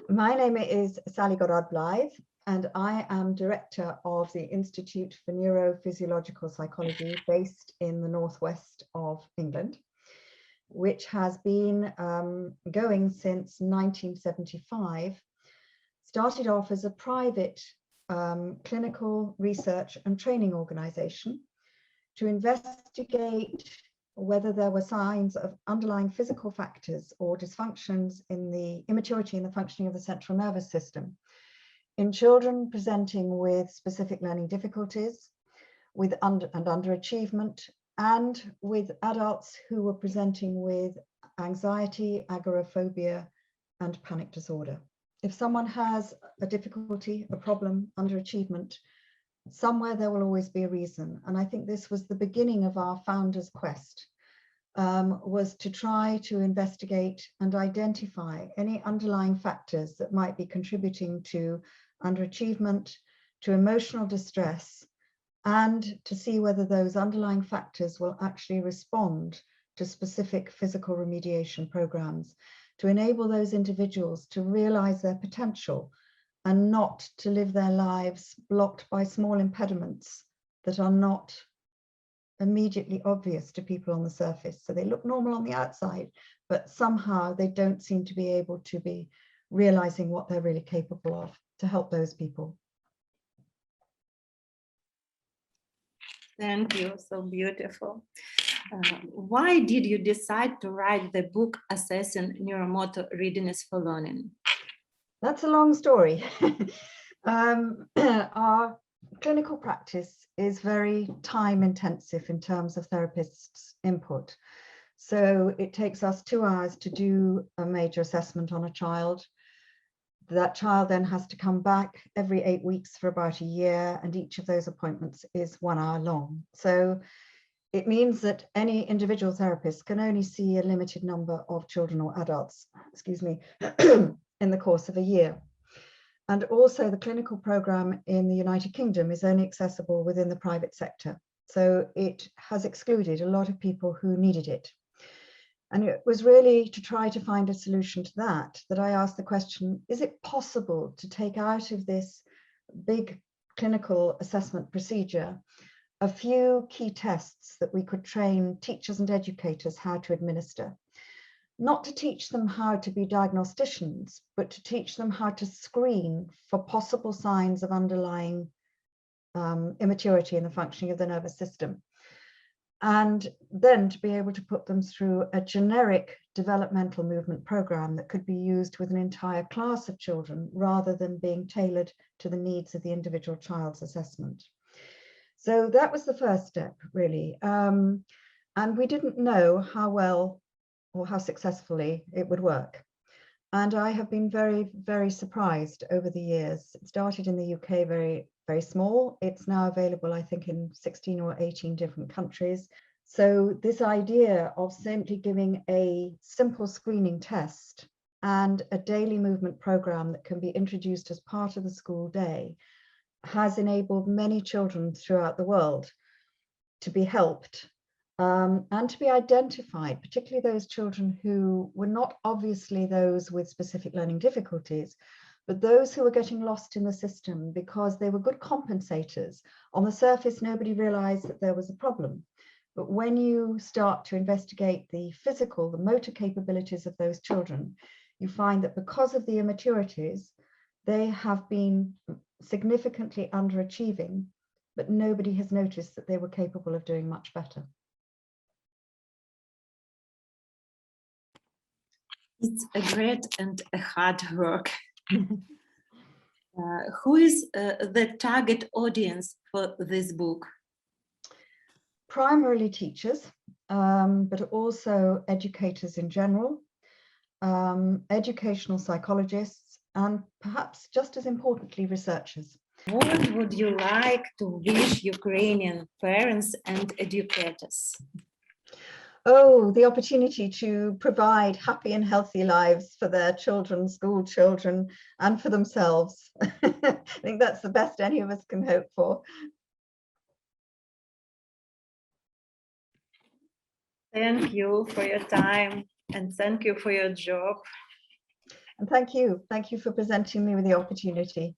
My name is Sallí Blaidd, and I am director of the Institute for Neurophysiological Psychology based in the northwest of England, which has been going since 1975. Started off as a private clinical research and training organization to investigate whether there were signs of underlying physical factors or dysfunctions in the immaturity in the functioning of the central nervous system in children presenting with specific learning difficulties, with underachievement, and with adults who were presenting with anxiety, agoraphobia, and panic disorder. If someone has a difficulty, a problem, underachievement, somewhere there will always be a reason. And I think this was the beginning of our founders' quest, was to try to investigate and identify any underlying factors that might be contributing to underachievement, to emotional distress, and to see whether those underlying factors will actually respond to specific physical remediation programs to enable those individuals to realize their potential and not to live their lives blocked by small impediments that are not immediately obvious to people on the surface. So they look normal on the outside, but somehow they don't seem to be able to be realizing what they're really capable of to help those people. Thank you, so beautiful. Why did you decide to write the book Assessing Neuromotor Readiness for Learning? That's a long story. Our clinical practice is very time intensive in terms of therapists' input. So it takes us 2 hours to do a major assessment on a child. That child then has to come back every 8 weeks for about a year, and each of those appointments is 1 hour long. So it means that any individual therapist can only see a limited number of children or adults, excuse me, in the course of a year. And also the clinical program in the United Kingdom is only accessible within the private sector. So it has excluded a lot of people who needed it. And it was really to try to find a solution to that I asked the question, is it possible to take out of this big clinical assessment procedure a few key tests that we could train teachers and educators how to administer? Not to teach them how to be diagnosticians, but to teach them how to screen for possible signs of underlying immaturity in the functioning of the nervous system. And then to be able to put them through a generic developmental movement program that could be used with an entire class of children rather than being tailored to the needs of the individual child's assessment. So that was the first step, really. And we didn't know how well or how successfully it would work. And I have been very, very surprised over the years. It started in the UK very, very small. It's now available, I think, in 16 or 18 different countries. So this idea of simply giving a simple screening test and a daily movement program that can be introduced as part of the school day has enabled many children throughout the world to be helped and to be identified, particularly those children who were not obviously those with specific learning difficulties, but those who were getting lost in the system because they were good compensators. On the surface, nobody realized that there was a problem. But when you start to investigate the physical, the motor capabilities of those children, you find that because of the immaturities, they have been significantly underachieving, but nobody has noticed that they were capable of doing much better. It's a great and a hard work. Who is the target audience for this book? Primarily teachers, but also educators in general, educational psychologists, and perhaps just as importantly, researchers. What would you like to wish Ukrainian parents and educators? Oh, the opportunity to provide happy and healthy lives for their children, school children, and for themselves. I think that's the best any of us can hope for. Thank you for your time and thank you for your job. And thank you for presenting me with the opportunity.